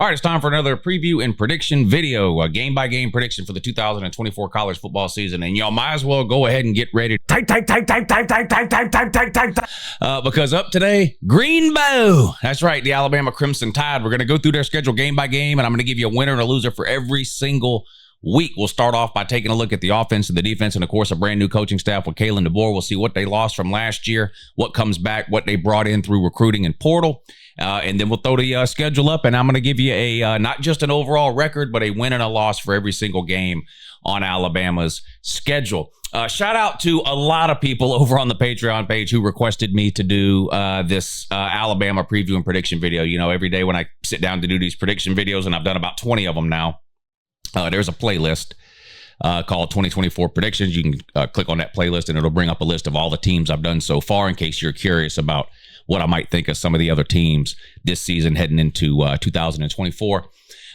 All right, it's time for another preview and prediction video, a game-by-game prediction for the 2024 college football season. And y'all might as well go ahead and get ready to type. Because up today, Greenbow. That's right, the Alabama Crimson Tide. We're going to go through their schedule game by game, and I'm going to give you a winner and a loser for every single week. We'll start off by taking a look at the offense and the defense, and of course, a brand new coaching staff with Kalen DeBoer. We'll see what they lost from last year, what comes back, what they brought in through recruiting and portal. And then we'll throw the schedule up, and I'm going to give you a not just an overall record, but a win and a loss for every single game on Alabama's schedule. Shout out to a lot of people over on the Patreon page who requested me to do this Alabama preview and prediction video. You know, every day when I sit down to do these prediction videos, and I've done about 20 of them now, there's a playlist called 2024 Predictions. You can click on that playlist, and it'll bring up a list of all the teams I've done so far in case you're curious about what I might think of some of the other teams this season heading into 2024.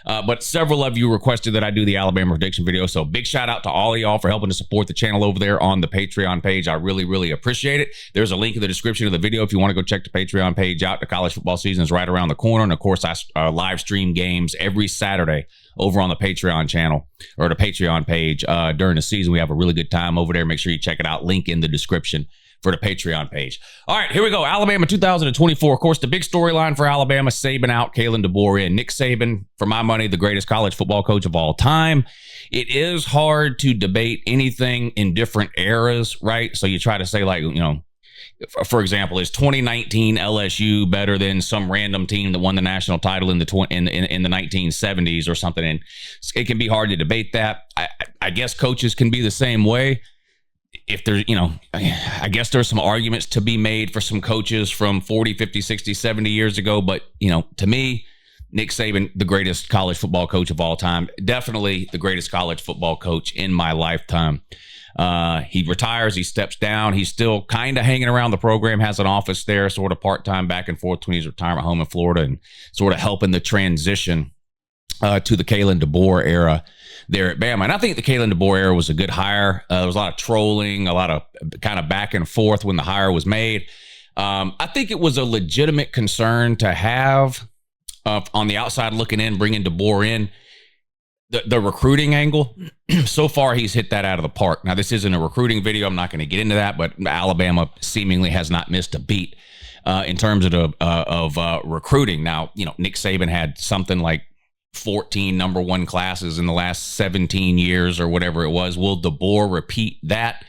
But several of you requested that I do the Alabama prediction video. So big shout out to all of y'all for helping to support the channel over there on the Patreon page. I really, really appreciate it. There's a link in the description of the video if you want to go check the Patreon page out. The college football season is right around the corner. And of course, I live stream games every Saturday over on the Patreon channel or the Patreon page during the season. We have a really good time over there. Make sure you check it out. Link in the description for the Patreon page. All right, here we go. Alabama 2024. Of course, the big storyline for Alabama, Saban out, Kalen DeBoer in. Nick Saban, for my money, the greatest college football coach of all time. It is hard to debate anything in different eras, right? So you try to say, like, you know, for example, is 2019 LSU better than some random team that won the national title in the 1970s or something? And it can be hard to debate that. I guess coaches can be the same way. If there's, you know, I guess there's some arguments to be made for some coaches from 40, 50, 60, 70 years ago. But, you know, to me, Nick Saban, the greatest college football coach of all time, definitely the greatest college football coach in my lifetime. He retires, he steps down. He's still kind of hanging around the program, has an office there, sort of part-time back and forth between his retirement home in Florida and sort of helping the transition to the Kalen DeBoer era there at Bama. And I think the Kalen DeBoer era was a good hire. There was a lot of trolling, a lot of kind of back and forth when the hire was made. I think it was a legitimate concern to have on the outside looking in, bringing DeBoer in. The recruiting angle, so far he's hit that out of the park. Now, this isn't a recruiting video. I'm not going to get into that, but Alabama seemingly has not missed a beat in terms of recruiting. Now, you know, Nick Saban had something like 14 number one classes in the last 17 years or whatever it was. Will DeBoer repeat that?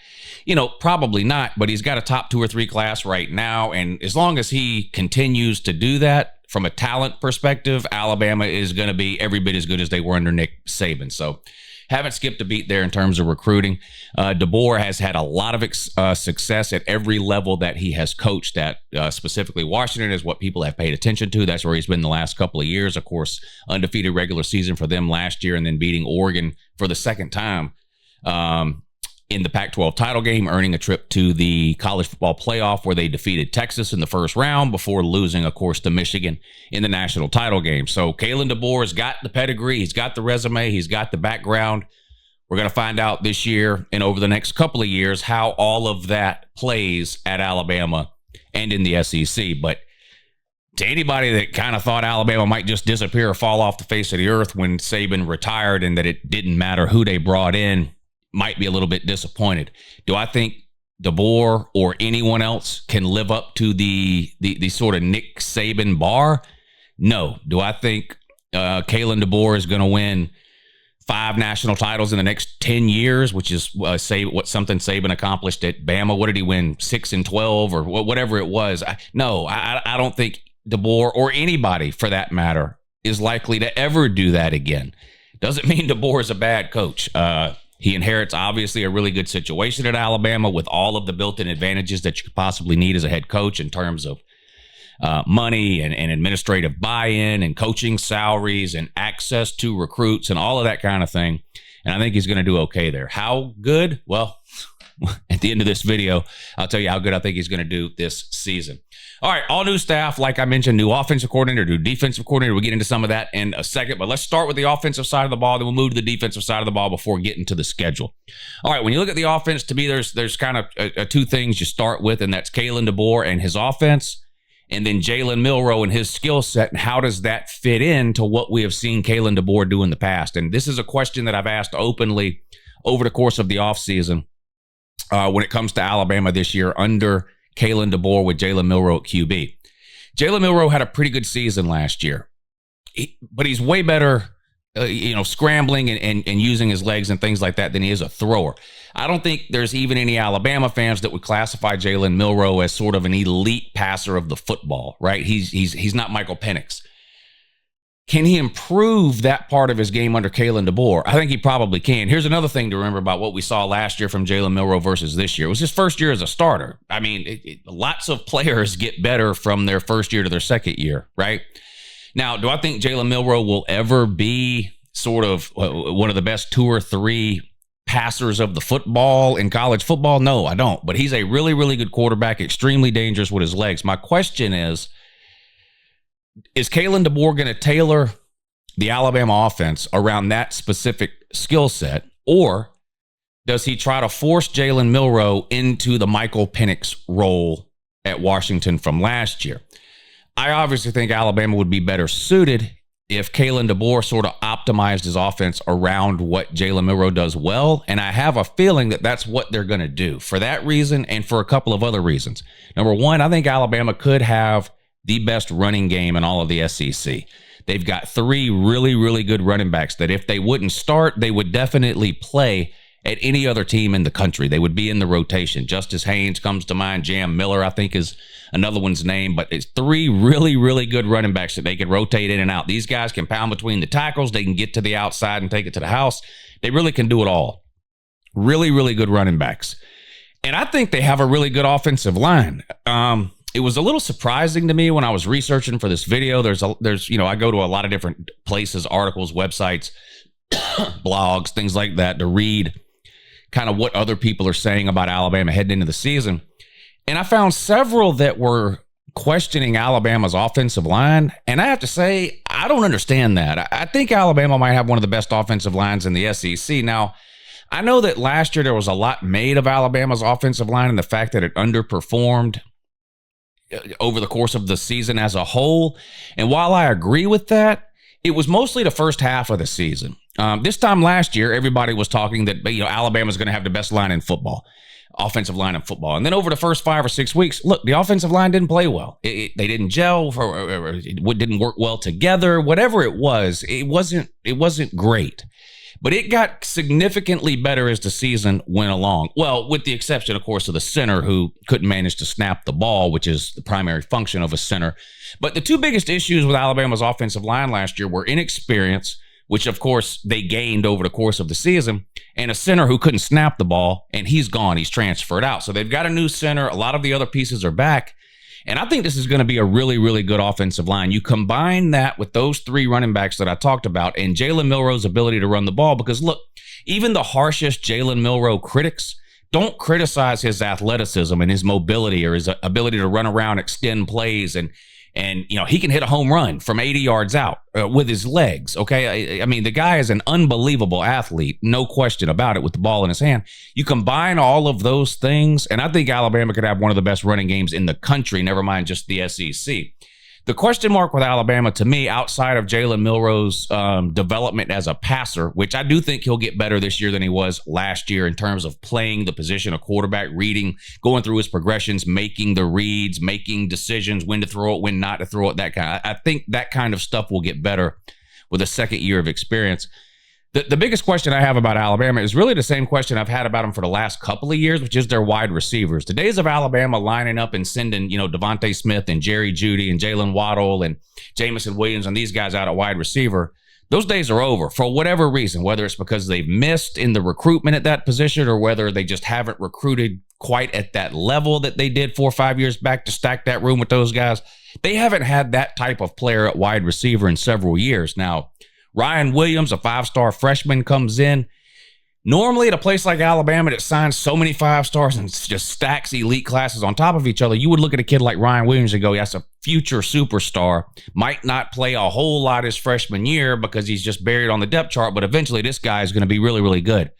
You know, probably not, but he's got a top 2 or 3 class right now. And as long as he continues to do that from a talent perspective, Alabama is going to be every bit as good as they were under Nick Saban. So haven't skipped a beat there in terms of recruiting. DeBoer has had a lot of success at every level that he has coached at. Specifically, Washington is what people have paid attention to. That's where he's been the last couple of years. Of course, undefeated regular season for them last year, and then beating Oregon for the second time in the Pac-12 title game, earning a trip to the college football playoff where they defeated Texas in the first round before losing, of course, to Michigan in the national title game. So Kalen DeBoer has got the pedigree, he's got the resume, he's got the background. We're going to find out this year and over the next couple of years how all of that plays at Alabama and in the SEC. But to anybody that kind of thought Alabama might just disappear or fall off the face of the earth when Saban retired and that it didn't matter who they brought in, might be a little bit disappointed. Do I think DeBoer or anyone else can live up to the sort of Nick Saban bar? No. Do I think Kalen DeBoer is going to win 5 national titles in the next 10 years, which is something Saban accomplished at Bama? What did he win? 6 and 12 or whatever it was? I don't think DeBoer or anybody for that matter is likely to ever do that again. Doesn't mean DeBoer is a bad coach. He inherits, obviously, a really good situation at Alabama with all of the built-in advantages that you could possibly need as a head coach in terms of money and administrative buy-in and coaching salaries and access to recruits and all of that kind of thing. And I think he's going to do okay there. How good? Well, at the end of this video, I'll tell you how good I think he's going to do this season. All right, all new staff, like I mentioned, new offensive coordinator, new defensive coordinator. We'll get into some of that in a second, but let's start with the offensive side of the ball, then we'll move to the defensive side of the ball before getting to the schedule. All right, when you look at the offense, to me, there's kind of 2 things you start with, and that's Kalen DeBoer and his offense, and then Jalen Milroe and his skill set, and how does that fit into what we have seen Kalen DeBoer do in the past? And this is a question that I've asked openly over the course of the offseason when it comes to Alabama this year under Kalen DeBoer with Jalen Milroe at QB. Jalen Milroe had a pretty good season last year, but he's way better scrambling and using his legs and things like that than he is a thrower. I don't think there's even any Alabama fans that would classify Jalen Milroe as sort of an elite passer of the football, right? He's not Michael Penix. Can he improve that part of his game under Kalen DeBoer? I think he probably can. Here's another thing to remember about what we saw last year from Jalen Milroe versus this year. It was his first year as a starter. I mean, lots of players get better from their first year to their second year, right? Now, do I think Jalen Milroe will ever be sort of one of the best 2 or 3 passers of the football in college football? No, I don't. But he's a really, really good quarterback, extremely dangerous with his legs. My question is Kalen DeBoer going to tailor the Alabama offense around that specific skill set, or does he try to force Jalen Milroe into the Michael Penix role at Washington from last year? I obviously think Alabama would be better suited if Kalen DeBoer sort of optimized his offense around what Jalen Milroe does well, and I have a feeling that that's what they're going to do for that reason and for a couple of other reasons. Number one, I think Alabama could have the best running game in all of the SEC. They've got 3 really, really good running backs that if they wouldn't start, they would definitely play at any other team in the country. They would be in the rotation. Justice Haynes comes to mind. Jam Miller, I think, is another one's name. But it's 3 really, really good running backs that they can rotate in and out. These guys can pound between the tackles. They can get to the outside and take it to the house. They really can do it all. Really, really good running backs. And I think they have a really good offensive line. It was a little surprising to me when I was researching for this video. There's I go to a lot of different places, articles, websites, blogs, things like that to read kind of what other people are saying about Alabama heading into the season. And I found several that were questioning Alabama's offensive line. And I have to say, I don't understand that. I think Alabama might have one of the best offensive lines in the SEC. Now, I know that last year there was a lot made of Alabama's offensive line and the fact that it underperformed over the course of the season as a whole. And while I agree with that, it was mostly the first half of the season. This time last year, everybody was talking that Alabama's going to have the best line in football, offensive line in football. And then over the first 5 or 6 weeks, look, the offensive line didn't play well. They didn't gel, or it didn't work well together. Whatever it wasn't great. But it got significantly better as the season went along. Well, with the exception, of course, of the center who couldn't manage to snap the ball, which is the primary function of a center. But the 2 biggest issues with Alabama's offensive line last year were inexperience, which, of course, they gained over the course of the season, and a center who couldn't snap the ball, and he's gone. He's transferred out. So they've got a new center. A lot of the other pieces are back. And I think this is going to be a really, really good offensive line. You combine that with those 3 running backs that I talked about and Jalen Milroe's ability to run the ball, because, look, even the harshest Jalen Milroe critics don't criticize his athleticism and his mobility or his ability to run around, extend plays, and he can hit a home run from 80 yards out with his legs, okay? I mean, the guy is an unbelievable athlete, no question about it, with the ball in his hand. You combine all of those things, and I think Alabama could have one of the best running games in the country, never mind just the SEC. The question mark with Alabama, to me, outside of Jalen Milroe's development as a passer, which I do think he'll get better this year than he was last year in terms of playing the position of quarterback, reading, going through his progressions, making the reads, making decisions, when to throw it, when not to throw it, that kind of, I think that kind of stuff will get better with a second year of experience. The biggest question I have about Alabama is really the same question I've had about them for the last couple of years, which is their wide receivers. The days of Alabama lining up and sending, Devontae Smith and Jerry Jeudy and Jalen Waddle and Jamison Williams and these guys out at wide receiver, those days are over for whatever reason, whether it's because they've missed in the recruitment at that position or whether they just haven't recruited quite at that level that they did 4 or 5 years back to stack that room with those guys. They haven't had that type of player at wide receiver in several years. Now, Ryan Williams, a 5-star freshman, comes in. Normally, at a place like Alabama that signs so many 5-stars and just stacks elite classes on top of each other, you would look at a kid like Ryan Williams and go, that's a future superstar. Might not play a whole lot his freshman year because he's just buried on the depth chart, but eventually this guy is going to be really, really good.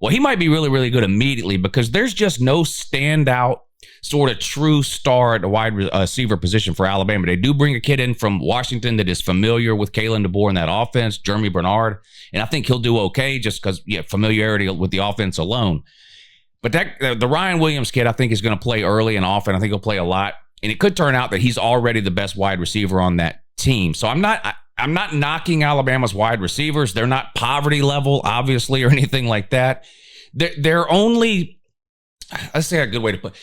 Well, he might be really, really good immediately because there's just no standout sort of true star at the wide receiver position for Alabama. They do bring a kid in from Washington that is familiar with Kalen DeBoer in that offense, Jeremy Bernard, and I think he'll do okay just because familiarity with the offense alone. But the Ryan Williams kid, I think, is going to play early and often. I think he'll play a lot, and it could turn out that he's already the best wide receiver on that team. So I'm not knocking Alabama's wide receivers. They're not poverty level, obviously, or anything like that. They're only, let's say a good way to put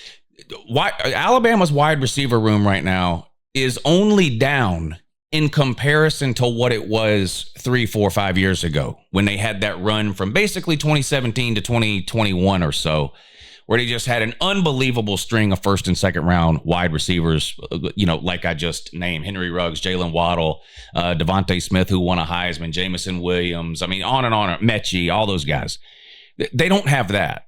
Alabama's wide receiver room right now is only down in comparison to what it was 3, 4, 5 years ago when they had that run from basically 2017 to 2021 or so, where they just had an unbelievable string of first and second round wide receivers, like I just named: Henry Ruggs, Jalen Waddle, Devontae Smith, who won a Heisman, Jamison Williams. I mean, on and on, Mechie, all those guys. They don't have that.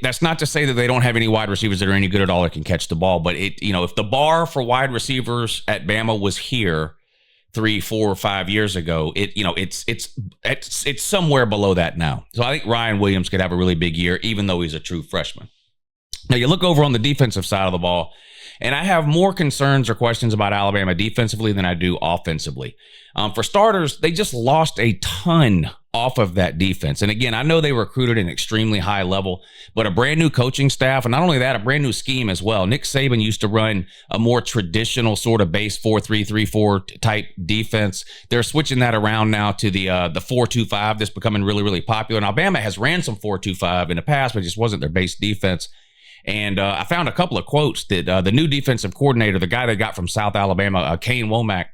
That's not to say that they don't have any wide receivers that are any good at all that can catch the ball, but if the bar for wide receivers at Bama was here 3, 4, 5 years ago, it's somewhere below that now. So I think Ryan Williams could have a really big year, even though he's a true freshman. Now you look over on the defensive side of the ball, and I have more concerns or questions about Alabama defensively than I do offensively. For starters, they just lost a ton off of that defense. And again, I know they recruited an extremely high level, but a brand new coaching staff, and not only that, a brand new scheme as well. Nick Saban used to run a more traditional sort of base 4-3-3-4 type defense. They're switching that around now to the 4-2-5 that's becoming really, really popular. And Alabama has ran some 4-2-5 in the past, but it just wasn't their base defense. And I found a couple of quotes that the new defensive coordinator, the guy they got from South Alabama, Kane Womack,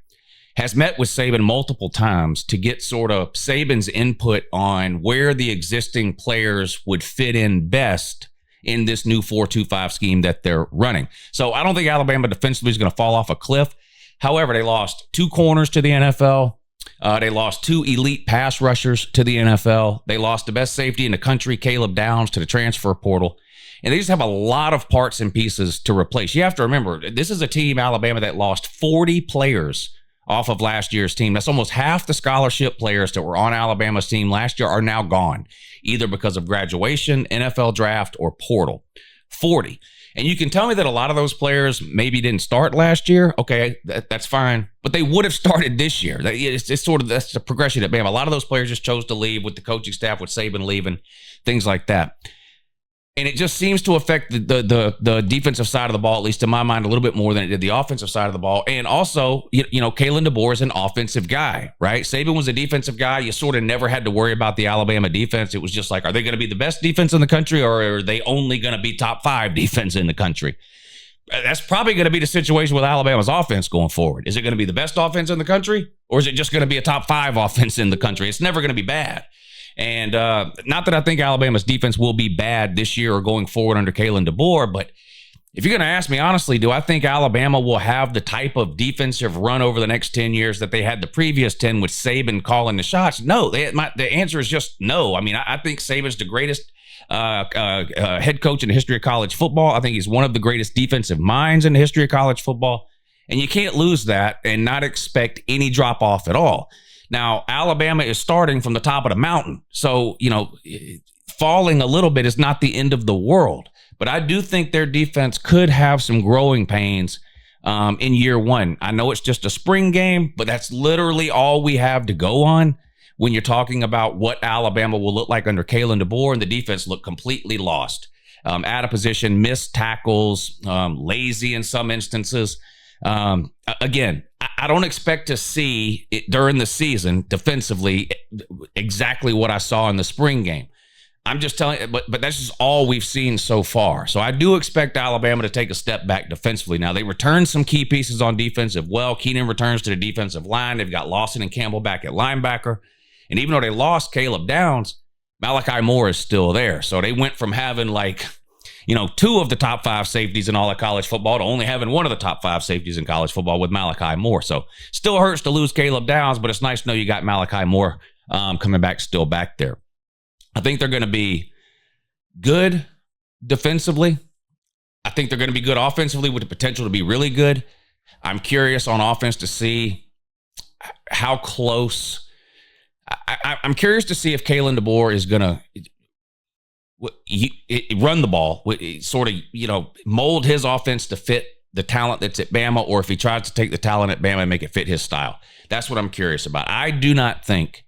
has met with Saban multiple times to get sort of Saban's input on where the existing players would fit in best in this new 4-2-5 scheme that they're running. So I don't think Alabama defensively is going to fall off a cliff. However, they lost 2 corners to the NFL. They lost 2 elite pass rushers to the NFL. They lost the best safety in the country, Caleb Downs, to the transfer portal. And they just have a lot of parts and pieces to replace. You have to remember, this is a team, Alabama, that lost 40 players off of last year's team. That's almost half the scholarship players that were on Alabama's team last year are now gone, either because of graduation, NFL draft, or portal. 40. And you can tell me that a lot of those players maybe didn't start last year. Okay, that's fine. But they would have started this year. It's sort of, that's the progression at Bama. A lot of those players just chose to leave with the coaching staff, with Saban leaving, things like that. And it just seems to affect the defensive side of the ball, at least in my mind, a little bit more than it did the offensive side of the ball. And also, Kalen DeBoer is an offensive guy, right? Saban was a defensive guy. You sort of never had to worry about the Alabama defense. It was just like, are they going to be the best defense in the country, or are they only going to be top 5 defense in the country? That's probably going to be the situation with Alabama's offense going forward. Is it going to be the best offense in the country, or is it just going to be a top 5 offense in the country? It's never going to be bad. And not that I think Alabama's defense will be bad this year or going forward under Kalen DeBoer, but if you're going to ask me honestly, do I think Alabama will have the type of defensive run over the next 10 years that they had the previous 10 with Saban calling the shots? No, the answer is just no. I mean, I think Saban's the greatest head coach in the history of college football. I think he's one of the greatest defensive minds in the history of college football. And you can't lose that and not expect any drop off at all. Now, Alabama is starting from the top of the mountain. So, falling a little bit is not the end of the world. But I do think their defense could have some growing pains in year one. I know it's just a spring game, but that's literally all we have to go on when you're talking about what Alabama will look like under Kalen DeBoer, and the defense looked completely lost. Out of position, missed tackles, lazy in some instances. Again, I don't expect to see it during the season defensively exactly what I saw in the spring game. I'm just telling you, but that's just all we've seen so far. So I do expect Alabama to take a step back defensively. Now, they returned some key pieces on defense as well. Keenan returns to the defensive line. They've got Lawson and Campbell back at linebacker. And even though they lost Caleb Downs, Malachi Moore is still there. So they went from having 2 of the top 5 safeties in all of college football to only having 1 of the top 5 safeties in college football with Malachi Moore. So still hurts to lose Caleb Downs, but it's nice to know you got Malachi Moore coming back, still back there. I think they're going to be good defensively. I think they're going to be good offensively with the potential to be really good. I'm curious on offense to see how close. I'm curious to see if Kalen DeBoer is going to run the ball, sort of, mold his offense to fit the talent that's at Bama, or if he tries to take the talent at Bama and make it fit his style. That's what I'm curious about. I do not think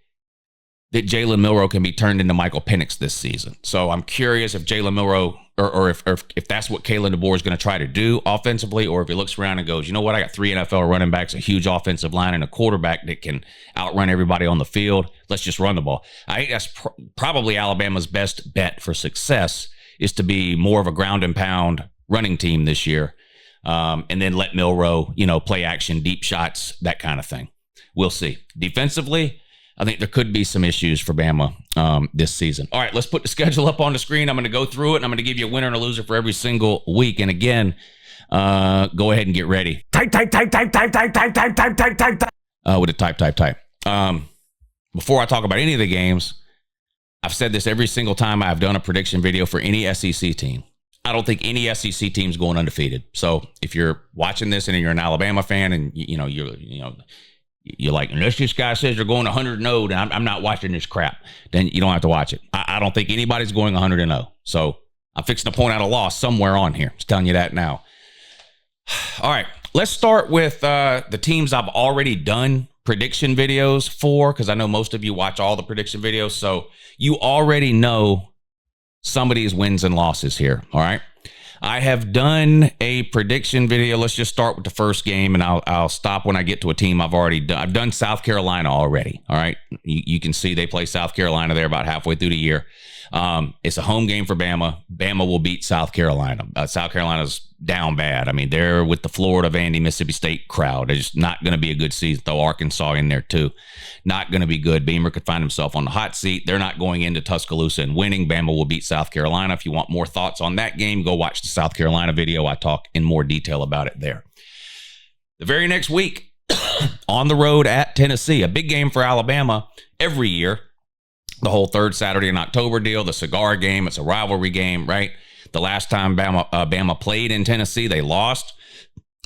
that Jalen Milroe can be turned into Michael Penix this season. So I'm curious if Jalen Milroe, or if that's what Kalen DeBoer is going to try to do offensively, or if he looks around and goes, you know what, I got 3 NFL running backs, a huge offensive line, and a quarterback that can outrun everybody on the field. Let's just run the ball. I think that's probably Alabama's best bet for success, is to be more of a ground and pound running team this year, and then let Milroe, play action, deep shots, that kind of thing. We'll see. Defensively, I think there could be some issues for Bama this season. All right, let's put the schedule up on the screen. I'm going to go through it, and I'm going to give you a winner and a loser for every single week. And again, go ahead and get ready. Type. With a type. Before I talk about any of the games, I've said this every single time I've done a prediction video for any SEC team. I don't think any SEC team's going undefeated. So if you're watching this and you're an Alabama fan, and you're like, unless this guy says they're going 100-0, and I'm not watching this crap, then you don't have to watch it. I don't think anybody's going 100-0. So I'm fixing to point out a loss somewhere on here. Just telling you that now. All right, let's start with the teams I've already done prediction videos for, because I know most of you watch all the prediction videos. So you already know some of these wins and losses here. All right. I have done a prediction video. Let's just start with the first game, and I'll stop when I get to a team I've already done. I've done South Carolina already. All right. You can see they play South Carolina there about halfway through the year. It's a home game for Bama. Bama will beat South Carolina. South Carolina's down bad. I mean, they're with the Florida, Vandy, Mississippi State crowd. It's not going to be a good season. Throw Arkansas in there too. Not going to be good. Beamer could find himself on the hot seat. They're not going into Tuscaloosa and winning. Bama will beat South Carolina. If you want more thoughts on that game, go watch the South Carolina video. I talk in more detail about it there. The very next week, on the road at Tennessee, a big game for Alabama every year. The whole third Saturday in October deal, the cigar game, it's a rivalry game, right? The last time Bama played in Tennessee, they lost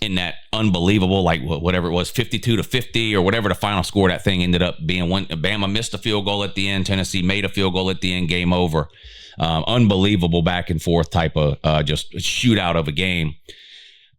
in that unbelievable, whatever it was, 52-50 or whatever the final score that thing ended up being. Bama missed a field goal at the end. Tennessee made a field goal at the end, game over. Unbelievable back and forth type of just shootout of a game.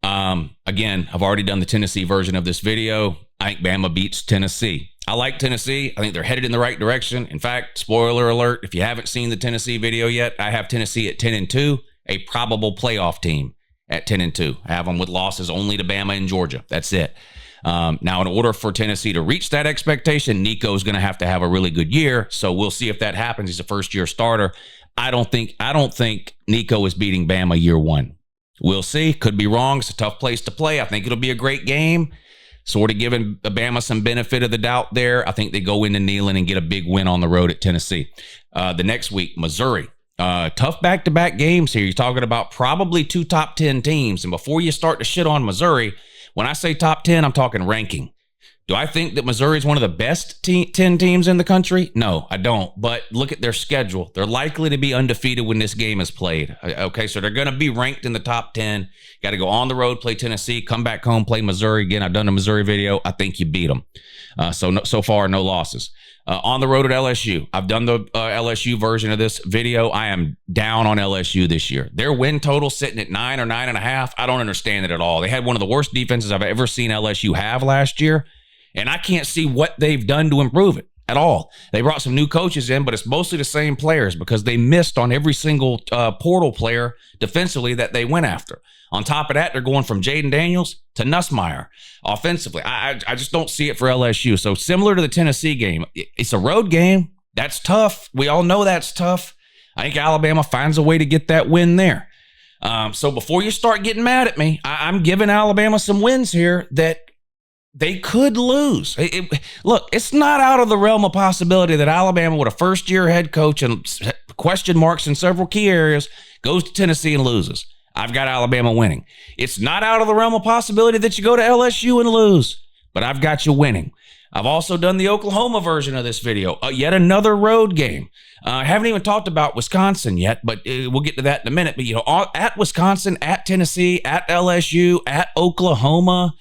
Again, I've already done the Tennessee version of this video. I think Bama beats Tennessee. I like Tennessee. I think they're headed in the right direction. In fact, spoiler alert, if you haven't seen the Tennessee video yet, I have Tennessee at 10-2, a probable playoff team at 10-2. I have them with losses only to Bama and Georgia. That's it. Now, in order for Tennessee to reach that expectation, Nico's going to have a really good year. So we'll see if that happens. He's a first-year starter. I don't think Nico is beating Bama year one. We'll see. Could be wrong. It's a tough place to play. I think it'll be a great game. Sort of giving Bama some benefit of the doubt there. I think they go into Neyland and get a big win on the road at Tennessee. The next week, Missouri. Tough back-to-back games here. You're talking about probably 2 top 10 teams. And before you start to shit on Missouri, when I say top 10, I'm talking ranking. Do I think that Missouri is one of the best 10 teams in the country? No, I don't. But look at their schedule. They're likely to be undefeated when this game is played. Okay, so they're going to be ranked in the top 10. Got to go on the road, play Tennessee, come back home, play Missouri. Again, I've done the Missouri video. I think you beat them. So far, no losses. On the road at LSU. I've done the LSU version of this video. I am down on LSU this year. Their win total sitting at 9 or 9.5. I don't understand it at all. They had one of the worst defenses I've ever seen LSU have last year. And I can't see what they've done to improve it at all. They brought some new coaches in, but it's mostly the same players because they missed on every single portal player defensively that they went after. On top of that, they're going from Jaden Daniels to Nussmeier offensively. I just don't see it for LSU. So similar to the Tennessee game, it's a road game. That's tough. We all know that's tough. I think Alabama finds a way to get that win there. So before you start getting mad at me, I'm giving Alabama some wins here that they could lose. Look, it's not out of the realm of possibility that Alabama, with a first-year head coach and question marks in several key areas, goes to Tennessee and loses. I've got Alabama winning. It's not out of the realm of possibility that you go to LSU and lose, but I've got you winning. I've also done the Oklahoma version of this video, yet another road game. I haven't even talked about Wisconsin yet, but we'll get to that in a minute. But, at Wisconsin, at Tennessee, at LSU, at Oklahoma,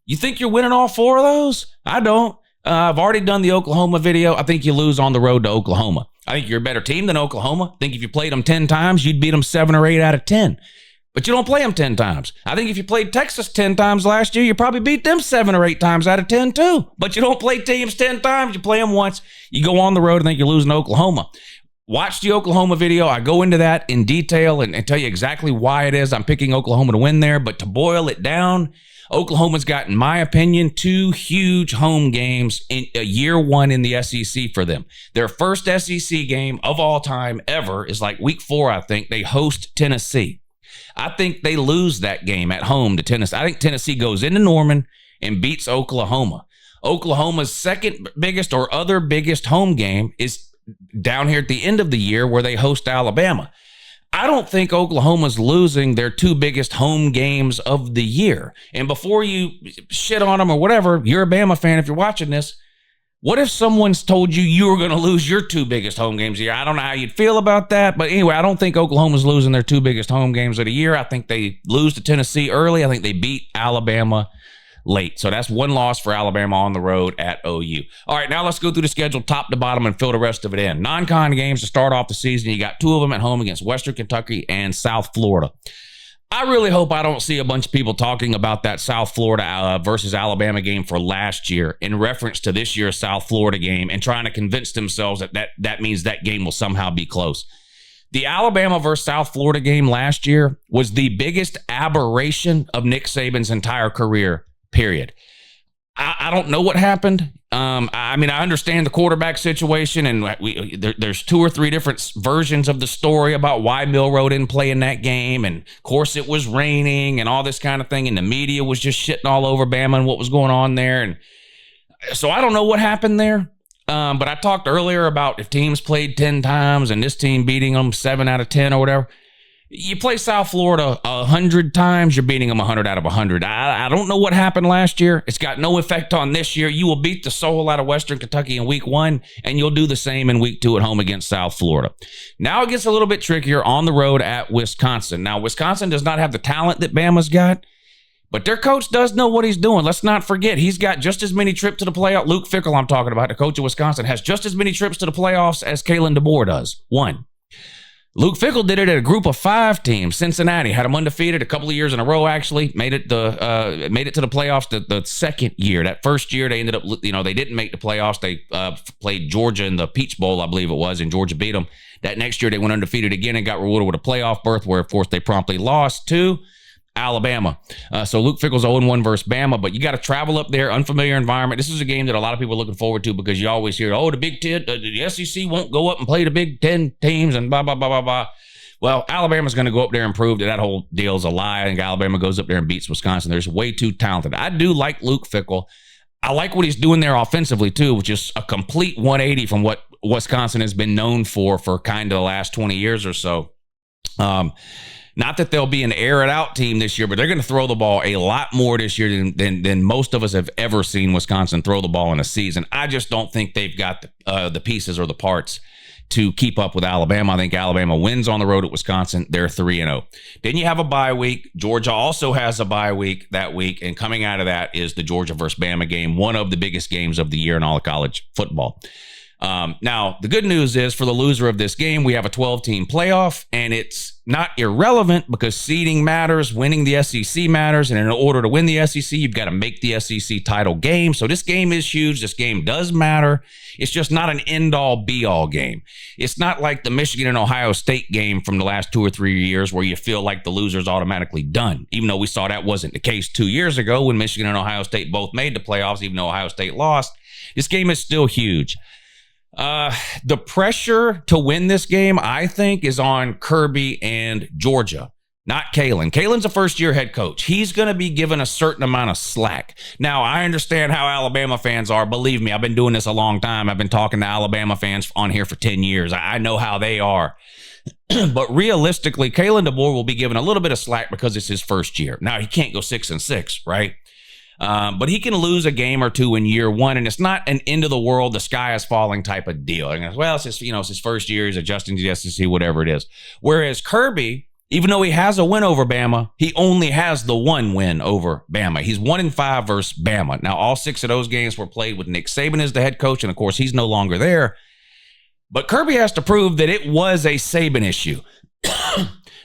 you think you're winning all 4 of those? I don't. I've already done the Oklahoma video. I think you lose on the road to Oklahoma. I think you're a better team than Oklahoma. I think if you played them 10 times, you'd beat them 7 or 8 out of 10. But you don't play them 10 times. I think if you played Texas 10 times last year, you probably beat them 7 or 8 times out of 10 too. But you don't play teams 10 times. You play them once. You go on the road and think you're losing to Oklahoma. Watch the Oklahoma video. I go into that in detail and tell you exactly why it is I'm picking Oklahoma to win there. But to boil it down, Oklahoma's got, in my opinion, 2 huge home games in year 1 in the SEC for them. Their first SEC game of all time ever is like week 4, I think. They host Tennessee. I think they lose that game at home to Tennessee. I think Tennessee goes into Norman and beats Oklahoma. Oklahoma's second biggest or other biggest home game is down here at the end of the year where they host Alabama. I don't think Oklahoma's losing their 2 biggest home games of the year. And before you shit on them or whatever, you're a Bama fan if you're watching this. What if someone's told you were going to lose your 2 biggest home games of the year? I don't know how you'd feel about that. But anyway, I don't think Oklahoma's losing their 2 biggest home games of the year. I think they lose to Tennessee early. I think they beat Alabama late. So that's 1 loss for Alabama on the road at OU. All right, now let's go through the schedule top to bottom and fill the rest of it in. Non-con games to start off the season. You got 2 of them at home against Western Kentucky and South Florida. I really hope I don't see a bunch of people talking about that South Florida versus Alabama game for last year in reference to this year's South Florida game and trying to convince themselves that means that game will somehow be close. The Alabama versus South Florida game last year was the biggest aberration of Nick Saban's entire career, period. I don't know what happened. I mean, I understand the quarterback situation, and there's 2 or 3 different versions of the story about why Milroe didn't play in that game. And of course, it was raining and all this kind of thing, and the media was just shitting all over Bama and what was going on there. And so I don't know what happened there. But I talked earlier about if teams played 10 times and this team beating them 7 out of 10 or whatever. You play South Florida 100 times, you're beating them 100 out of 100. I don't know what happened last year. It's got no effect on this year. You will beat the soul out of Western Kentucky in week 1, and you'll do the same in week 2 at home against South Florida. Now it gets a little bit trickier on the road at Wisconsin. Now, Wisconsin does not have the talent that Bama's got, but their coach does know what he's doing. Let's not forget, he's got just as many trips to the playoffs. Luke Fickell, I'm talking about, the coach of Wisconsin, has just as many trips to the playoffs as Kalen DeBoer does. 1. Luke Fickell did it at a group of 5 teams. Cincinnati had them undefeated a couple of years in a row, actually. Made it to the playoffs the second year. That first year, they ended up, they didn't make the playoffs. They played Georgia in the Peach Bowl, I believe it was, and Georgia beat them. That next year, they went undefeated again and got rewarded with a playoff berth where, of course, they promptly lost to Alabama. So Luke Fickell's 0-1 versus Bama, but you got to travel up there, unfamiliar environment. This is a game that a lot of people are looking forward to because you always hear, the Big Ten, the SEC won't go up and play the Big Ten teams and blah, blah, blah, blah, blah. Well, Alabama's going to go up there and prove that whole deal's a lie. I think Alabama goes up there and beats Wisconsin. They're way too talented. I do like Luke Fickell. I like what he's doing there offensively, too, which is a complete 180 from what Wisconsin has been known for kind of the last 20 years or so. Not that they'll be an air-it-out team this year, but they're going to throw the ball a lot more this year than most of us have ever seen Wisconsin throw the ball in a season. I just don't think they've got the pieces or the parts to keep up with Alabama. I think Alabama wins on the road at Wisconsin. They're 3-0. Then you have a bye week. Georgia also has a bye week that week, and coming out of that is the Georgia versus Bama game, one of the biggest games of the year in all of college football. Now, the good news is for the loser of this game, we have a 12-team playoff, and it's not irrelevant because seeding matters, winning the SEC matters, and in order to win the SEC, you've got to make the SEC title game. So this game is huge. This game does matter. It's just not an end-all, be-all game. It's not like the Michigan and Ohio State game from the last 2 or 3 years where you feel like the loser's automatically done, even though we saw that wasn't the case 2 years ago when Michigan and Ohio State both made the playoffs, even though Ohio State lost. This game is still huge. The pressure to win this game, I think, is on Kirby and Georgia, not Kalen. Kalen's a first-year head coach. He's going to be given a certain amount of slack. Now, I understand how Alabama fans are. Believe me, I've been doing this a long time. I've been talking to Alabama fans on here for 10 years. I know how they are. But realistically, Kalen DeBoer will be given a little bit of slack because it's his first year. Now, he can't go 6-6, right? But he can lose a game or two in year 1, and it's not an end of the world, the sky is falling type of deal. And well, it's just, it's his first year, he's adjusting to the SEC, whatever it is. Whereas Kirby, even though he has a win over Bama, he only has the 1 win over Bama. He's 1-5 versus Bama. Now, all 6 of those games were played with Nick Saban as the head coach, and of course, he's no longer there. But Kirby has to prove that it was a Saban issue.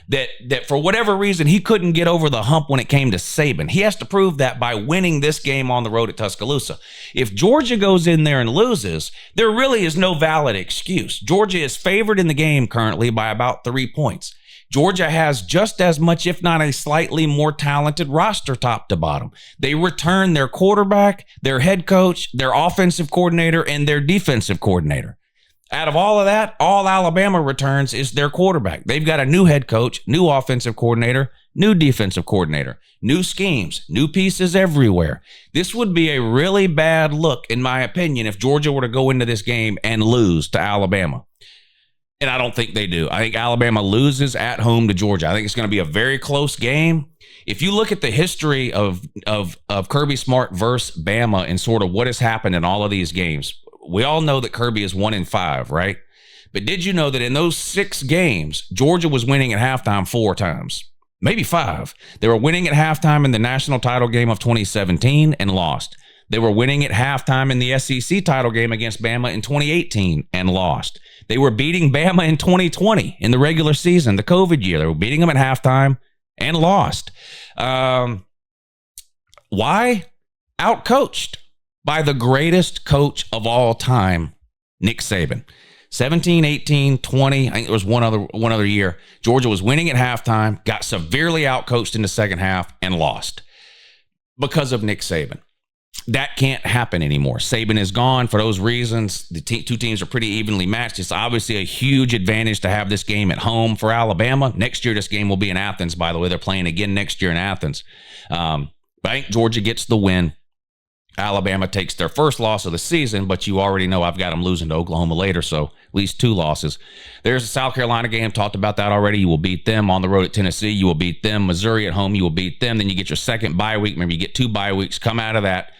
that for whatever reason, he couldn't get over the hump when it came to Saban. He has to prove that by winning this game on the road at Tuscaloosa. If Georgia goes in there and loses, there really is no valid excuse. Georgia is favored in the game currently by about 3 points. Georgia has just as much, if not a slightly more talented roster top to bottom. They return their quarterback, their head coach, their offensive coordinator, and their defensive coordinator. Out of all of that, all Alabama returns is their quarterback. They've got a new head coach, new offensive coordinator, new defensive coordinator, new schemes, new pieces everywhere. This would be a really bad look, in my opinion, if Georgia were to go into this game and lose to Alabama. And I don't think they do. I think Alabama loses at home to Georgia. I think it's going to be a very close game. If you look at the history of Kirby Smart versus Bama and sort of what has happened in all of these games, we all know that Kirby is 1-5, right? But did you know that in those 6 games, Georgia was winning at halftime 4 times? Maybe 5. They were winning at halftime in the national title game of 2017 and lost. They were winning at halftime in the SEC title game against Bama in 2018 and lost. They were beating Bama in 2020 in the regular season, the COVID year. They were beating them at halftime and lost. Why? Outcoached by the greatest coach of all time, Nick Saban. 17, 18, 20, I think there was one other year. Georgia was winning at halftime, got severely outcoached in the second half, and lost because of Nick Saban. That can't happen anymore. Saban is gone for those reasons. The two teams are pretty evenly matched. It's obviously a huge advantage to have this game at home for Alabama. Next year, this game will be in Athens, by the way. They're playing again next year in Athens. But I think Georgia gets the win. Alabama takes their first loss of the season, but you already know I've got them losing to Oklahoma later, so at least 2 losses. There's the South Carolina game. Talked about that already. You will beat them on the road at Tennessee. You will beat them. Missouri at home, you will beat them. Then you get your second bye week. Maybe you get 2 bye weeks. Come out of that.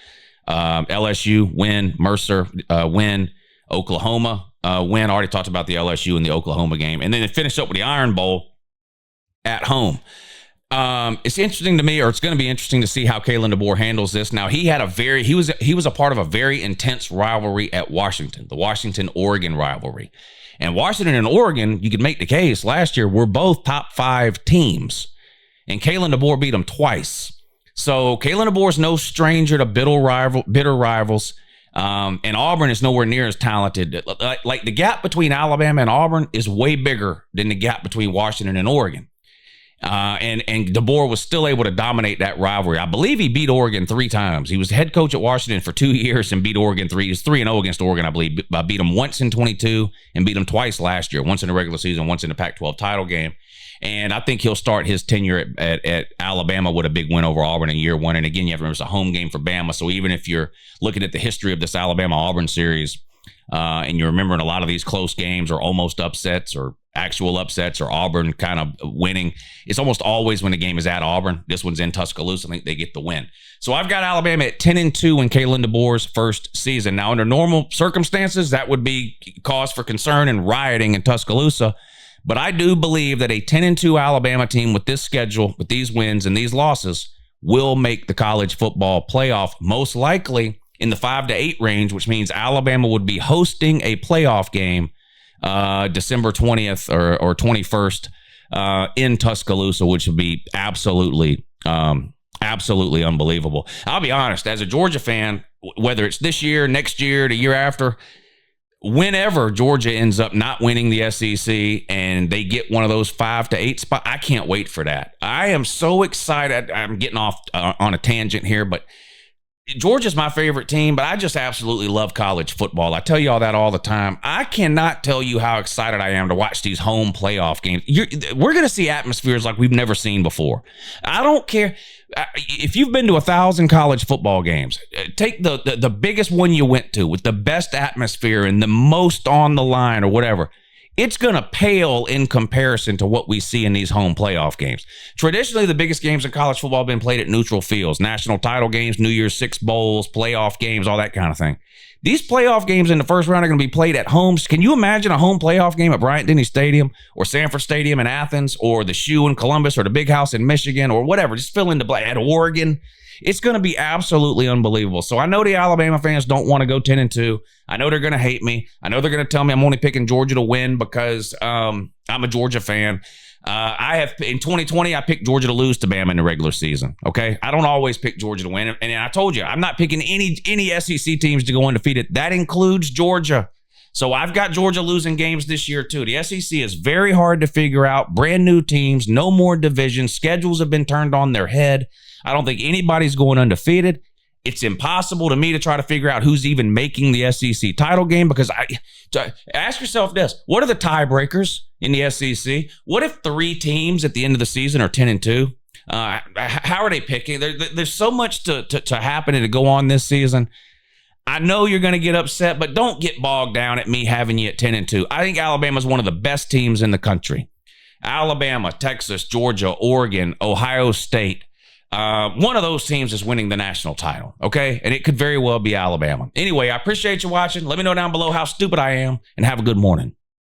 LSU, win. Mercer, win. Oklahoma, win. Already talked about the LSU and the Oklahoma game. And then they finish up with the Iron Bowl at home. It's interesting to me, or it's going to be interesting to see how Kalen DeBoer handles this. Now, he was a part of a very intense rivalry at Washington, the Washington-Oregon rivalry. And Washington and Oregon, you could make the case last year, were both top 5 teams. And Kalen DeBoer beat them twice. So Kalen DeBoer is no stranger to bitter rivals. And Auburn is nowhere near as talented. Like the gap between Alabama and Auburn is way bigger than the gap between Washington and Oregon. And DeBoer was still able to dominate that rivalry. I believe he beat Oregon 3 times. He was head coach at Washington for 2 years and beat Oregon 3. He was 3-0 against Oregon, I believe. Beat them once in 22 and beat them twice last year. Once in the regular season, once in the Pac-12 title game. And I think he'll start his tenure at Alabama with a big win over Auburn in year 1. And again, you have to remember it's a home game for Bama. So even if you're looking at the history of this Alabama-Auburn series, and you're remembering a lot of these close games or almost upsets or actual upsets or Auburn kind of winning, it's almost always when the game is at Auburn. This one's in Tuscaloosa. I think they get the win. So I've got Alabama at 10-2 in Kalen DeBoer's first season. Now, under normal circumstances, that would be cause for concern and rioting in Tuscaloosa. But I do believe that a 10-2 Alabama team with this schedule, with these wins and these losses, will make the college football playoff, most likely in the 5-8 range, which means Alabama would be hosting a playoff game December 20th or 21st in Tuscaloosa, which would be absolutely unbelievable. I'll be honest, as a Georgia fan, whether it's this year, next year, the year after, whenever Georgia ends up not winning the SEC and they get one of those 5-8 spots, I can't wait for that. I am so excited. I'm getting off on a tangent here, but Georgia's my favorite team, but I just absolutely love college football. I tell you all that all the time. I cannot tell you how excited I am to watch these home playoff games. We're going to see atmospheres like we've never seen before. I don't care. If you've been to 1,000 college football games, take the biggest one you went to with the best atmosphere and the most on the line or whatever. It's going to pale in comparison to what we see in these home playoff games. Traditionally, the biggest games in college football have been played at neutral fields, national title games, New Year's Six bowls, playoff games, all that kind of thing. These playoff games in the first round are going to be played at homes. Can you imagine a home playoff game at Bryant-Denny Stadium or Sanford Stadium in Athens or the Shoe in Columbus or the Big House in Michigan or whatever? Just fill in the blank at Oregon. It's going to be absolutely unbelievable. So I know the Alabama fans don't want to go 10-2. I know they're going to hate me. I know they're going to tell me I'm only picking Georgia to win because I'm a Georgia fan. In 2020, I picked Georgia to lose to Bama in the regular season. Okay, I don't always pick Georgia to win, and I told you I'm not picking any SEC teams to go undefeated. That includes Georgia. So I've got Georgia losing games this year too. The SEC is very hard to figure out. Brand new teams, no more divisions. Schedules have been turned on their head. I don't think anybody's going undefeated. It's impossible to me to try to figure out who's even making the SEC title game because ask yourself this. What are the tiebreakers in the SEC? What if 3 teams at the end of the season are 10-2? How are they picking? There's so much to happen and to go on this season. I know you're going to get upset, but don't get bogged down at me having you at 10-2. I think Alabama's one of the best teams in the country. Alabama, Texas, Georgia, Oregon, Ohio State. One of those teams is winning the national title, okay? And it could very well be Alabama. Anyway, I appreciate you watching. Let me know down below how stupid I am, and have a good morning.